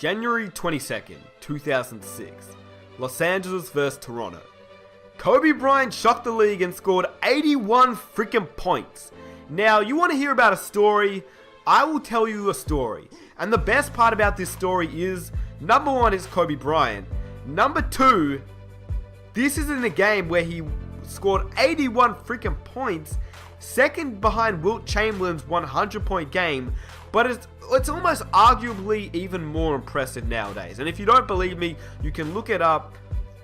January 22nd, 2006. Los Angeles vs Toronto. Kobe Bryant shocked the league and scored 81 freaking points. Now, you want to hear about a story? I will tell you a story. And the best part about this story is, number one is Kobe Bryant. Number two, this is in a game where he scored 81 freaking points, second behind Wilt Chamberlain's 100-point game, but it's almost arguably even more impressive nowadays. And if you don't believe me, you can look it up.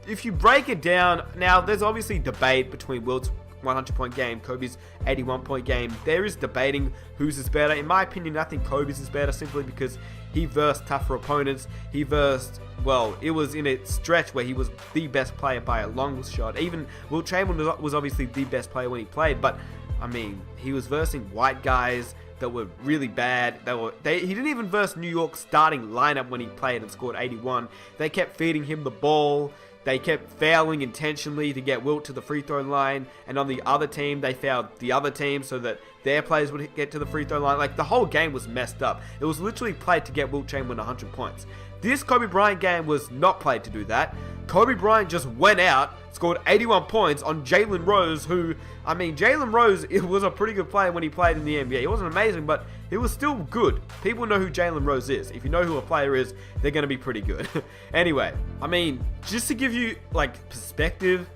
If you break it down, now there's obviously debate between Wilt's 100-point game, Kobe's 81-point game. There is debating whose is better. In my opinion, I think Kobe's is better simply because he versed tougher opponents. He versed, well, it was in a stretch where he was the best player by a long shot. Even Wilt Chamberlain was obviously the best player when he played, but I mean, he was versing white guys that were really bad. He didn't even verse New York's starting lineup when he played and scored 81. They kept feeding him the ball. They kept fouling intentionally to get Wilt to the free throw line, and on the other team, they fouled the other team so that their players would get to the free throw line. Like, the whole game was messed up. It was literally played to get Wilt Chamberlain 100 points. This Kobe Bryant game was not played to do that. Kobe Bryant just went out, scored 81 points on Jalen Rose, who, I mean, Jalen Rose, it was a pretty good player when he played in the NBA. He wasn't amazing, but he was still good. People know who Jalen Rose is. If you know who a player is, they're going to be pretty good. Anyway, I mean, just to give you, like, perspective,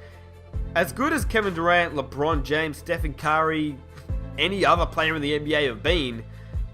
as good as Kevin Durant, LeBron James, Stephen Curry, any other player in the NBA have been,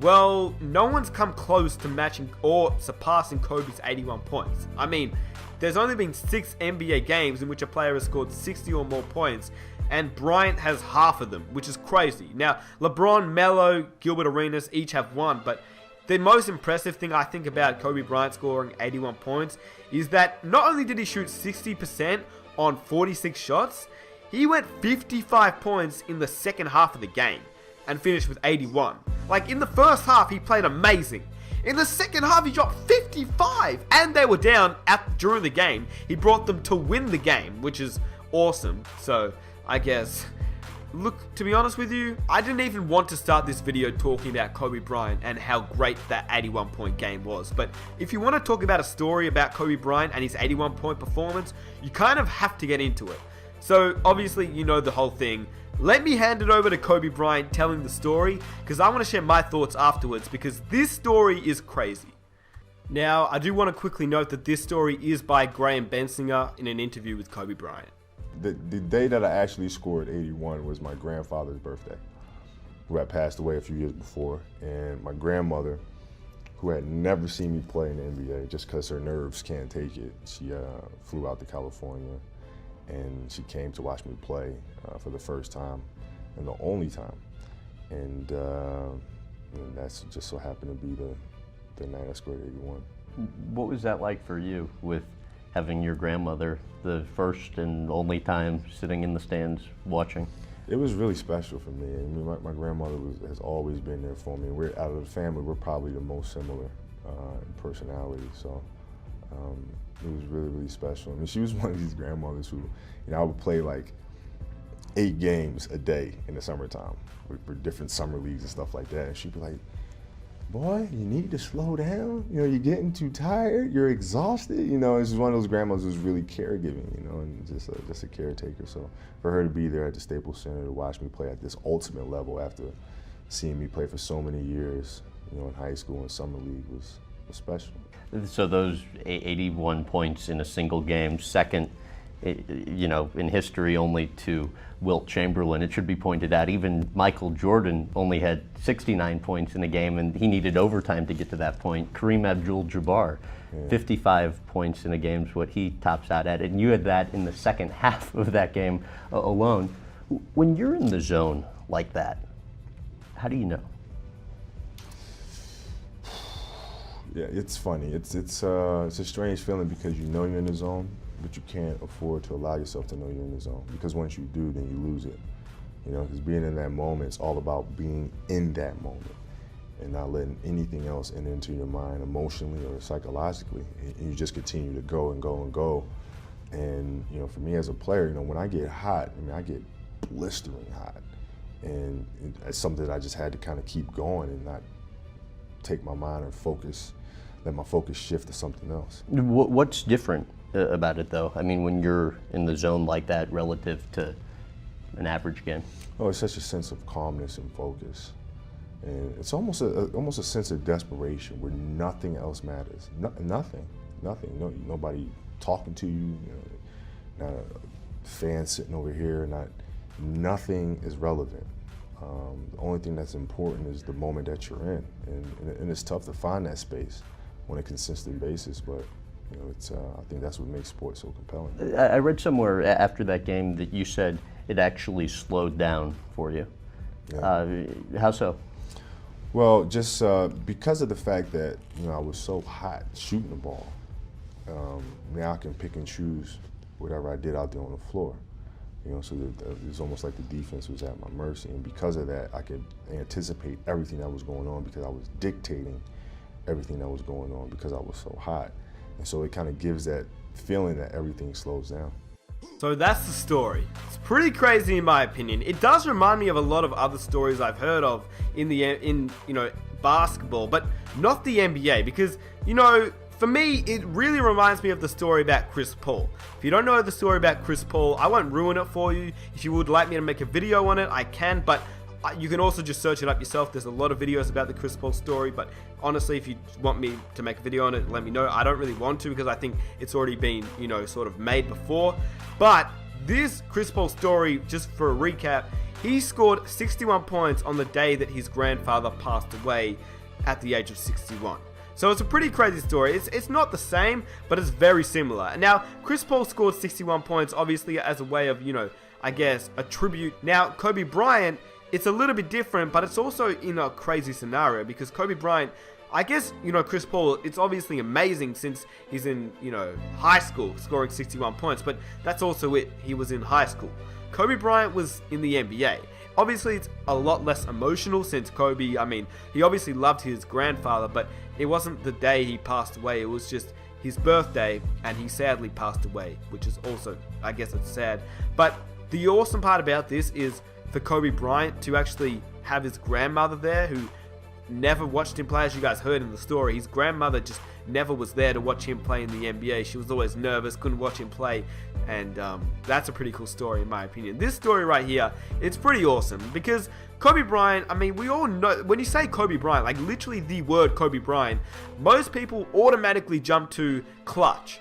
well, no one's come close to matching or surpassing Kobe's 81 points. I mean, there's only been 6 NBA games in which a player has scored 60 or more points, and Bryant has half of them, which is crazy. Now, LeBron, Melo, Gilbert Arenas each have one, but the most impressive thing I think about Kobe Bryant scoring 81 points is that not only did he shoot 60% on 46 shots, he went 55 points in the second half of the game and finished with 81. Like, in the first half, he played amazing. In the second half, he dropped 55, and they were down during the game. He brought them to win the game, which is awesome. So, I guess, look, to be honest with you, I didn't even want to start this video talking about Kobe Bryant and how great that 81-point game was. But if you want to talk about a story about Kobe Bryant and his 81-point performance, you kind of have to get into it. So, obviously, you know the whole thing. Let me hand it over to Kobe Bryant telling the story, because I want to share my thoughts afterwards, because this story is crazy. Now, I do want to quickly note that this story is by Graham Bensinger in an interview with Kobe Bryant. The day that I actually scored 81 was my grandfather's birthday, who had passed away a few years before, and my grandmother, who had never seen me play in the NBA just because her nerves can't take it, she flew out to California, and she came to watch me play for the first time and the only time. And that's just so happened to be the night I scored 81. What was that like for you with having your grandmother the first and only time sitting in the stands watching? It was really special for me. I mean, my grandmother has always been there for me. We're out of the family, we're probably the most similar in personality. So it was really, really special. I mean, she was one of these grandmothers who, you know, I would play like 8 games a day in the summertime for different summer leagues and stuff like that. And she'd be like, boy, you need to slow down. You know, you're getting too tired, you're exhausted. You know, it's just one of those grandmothers who's really caregiving, you know, and just a caretaker. So for her to be there at the Staples Center to watch me play at this ultimate level after seeing me play for so many years, you know, in high school and summer league was special. So those 81 points in a single game, second, you know, in history only to Wilt Chamberlain. It should be pointed out, even Michael Jordan only had 69 points in a game, and he needed overtime to get to that point. Kareem Abdul-Jabbar, 55 points in a game is what he tops out at, and you had that in the second half of that game alone. When you're in the zone like that, how do you know? Yeah, it's funny. It's a strange feeling because you know you're in the zone, but you can't afford to allow yourself to know you're in the zone, because once you do, then you lose it. You know, because being in that moment, it's all about being in that moment and not letting anything else enter into your mind emotionally or psychologically. And you just continue to go and go and go. And, you know, for me as a player, you know, when I get hot, I mean, I get blistering hot. And it's something that I just had to kind of keep going and not take my mind and focus let my focus shift to something else. What's different about it, though? I mean, when you're in the zone like that relative to an average game? Oh, it's such a sense of calmness and focus. And it's almost a sense of desperation where nothing else matters. Nothing. Nobody talking to you. Not a fan sitting over here. Nothing is relevant. The only thing that's important is the moment that you're in, and it's tough to find that space on a consistent basis. But I think that's what makes sports so compelling. I read somewhere after that game that you said it actually slowed down for you. Yeah. How so? Well, just because of the fact that I was so hot shooting the ball. Now I can pick and choose whatever I did out there on the floor. So it was almost like the defense was at my mercy, and because of that, I could anticipate everything that was going on because I was dictating everything that was going on because I was so hot. And so it kind of gives that feeling that everything slows down. So that's the story. It's pretty crazy in my opinion. It does remind me of a lot of other stories I've heard of in basketball, but not the NBA, because for me, it really reminds me of the story about Chris Paul. If you don't know the story about Chris Paul, I won't ruin it for you. If you would like me to make a video on it, I can, but you can also just search it up yourself. There's a lot of videos about the Chris Paul story, but honestly, if you want me to make a video on it, let me know. I don't really want to because I think it's already been, sort of made before. But this Chris Paul story, just for a recap, he scored 61 points on the day that his grandfather passed away at the age of 61. So it's a pretty crazy story. It's not the same, but it's very similar. Now, Chris Paul scored 61 points, obviously, as a way of, I guess, a tribute. Now, Kobe Bryant, it's a little bit different, but it's also in a crazy scenario because Kobe Bryant, I guess, Chris Paul, it's obviously amazing since he's in, high school scoring 61 points, but that's also it. He was in high school. Kobe Bryant was in the NBA. Obviously, it's a lot less emotional since Kobe, he obviously loved his grandfather, but it wasn't the day he passed away. It was just his birthday, and he sadly passed away, which is also, I guess it's sad. But the awesome part about this is for Kobe Bryant to actually have his grandmother there who never watched him play. As you guys heard in the story, his grandmother just never was there to watch him play in the NBA. She was always nervous, couldn't watch him play, and that's a pretty cool story in my opinion. This story right here, it's pretty awesome because Kobe Bryant, we all know, when you say Kobe Bryant, like literally the word Kobe Bryant, most people automatically jump to clutch,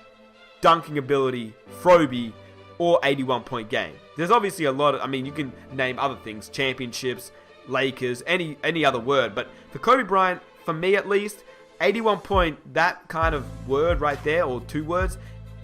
dunking ability, Froby, or 81-point game. There's obviously a lot of, you can name other things, championships, Lakers, any other word, but for Kobe Bryant, for me at least, 81 point, that kind of word right there, or two words,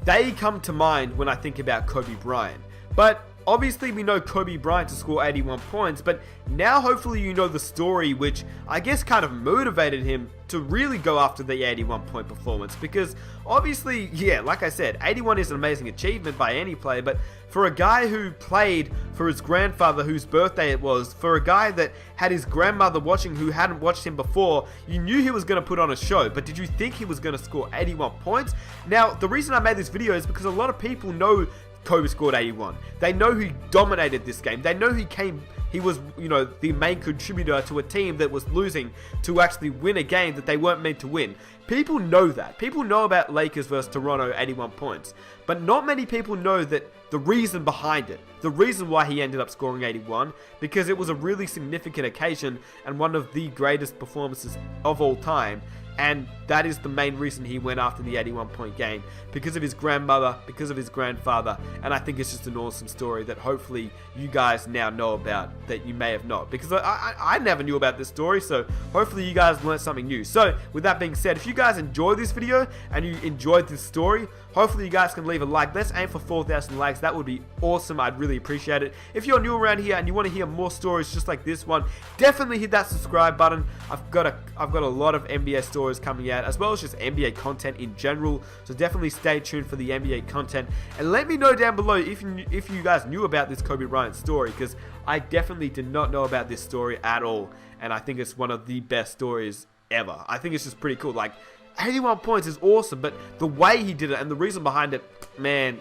they come to mind when I think about Kobe Bryant. But obviously we know Kobe Bryant to score 81 points, but now hopefully you know the story which I guess kind of motivated him to really go after the 81-point performance, because obviously, yeah, like I said, 81 is an amazing achievement by any player, but for a guy who played for his grandfather whose birthday it was, for a guy that had his grandmother watching who hadn't watched him before, you knew he was going to put on a show, but did you think he was going to score 81 points? Now, the reason I made this video is because a lot of people know Kobe scored 81. They know he dominated this game. They know he was, the main contributor to a team that was losing to actually win a game that they weren't meant to win. People know that. People know about Lakers versus Toronto 81 points. But not many people know that the reason behind it, the reason why he ended up scoring 81, because it was a really significant occasion and one of the greatest performances of all time. And that is the main reason he went after the 81-point game, because of his grandmother, because of his grandfather, and I think it's just an awesome story that hopefully you guys now know about that you may have not, because I never knew about this story, so hopefully you guys learned something new. So with that being said, if you guys enjoyed this video and you enjoyed this story, hopefully you guys can leave a like. Let's aim for 4,000 likes. That would be awesome. I'd really appreciate it. If you're new around here and you want to hear more stories just like this one, definitely hit that subscribe button. I've got a lot of NBA stories coming out, as well as just NBA content in general, so definitely stay tuned for the NBA content, and let me know down below if you guys knew about this Kobe Bryant story, because I definitely did not know about this story at all, and I think it's one of the best stories ever. I think it's just pretty cool. Like, 81 points is awesome, but the way he did it and the reason behind it, man,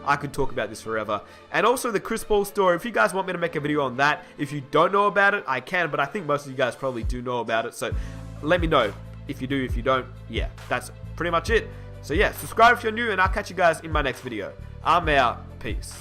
I could talk about this forever. And also the Chris Paul story, if you guys want me to make a video on that, if you don't know about it, I can, but I think most of you guys probably do know about it, so let me know. If you do, if you don't, yeah, that's pretty much it. So yeah, subscribe if you're new, and I'll catch you guys in my next video. I'm out. Peace.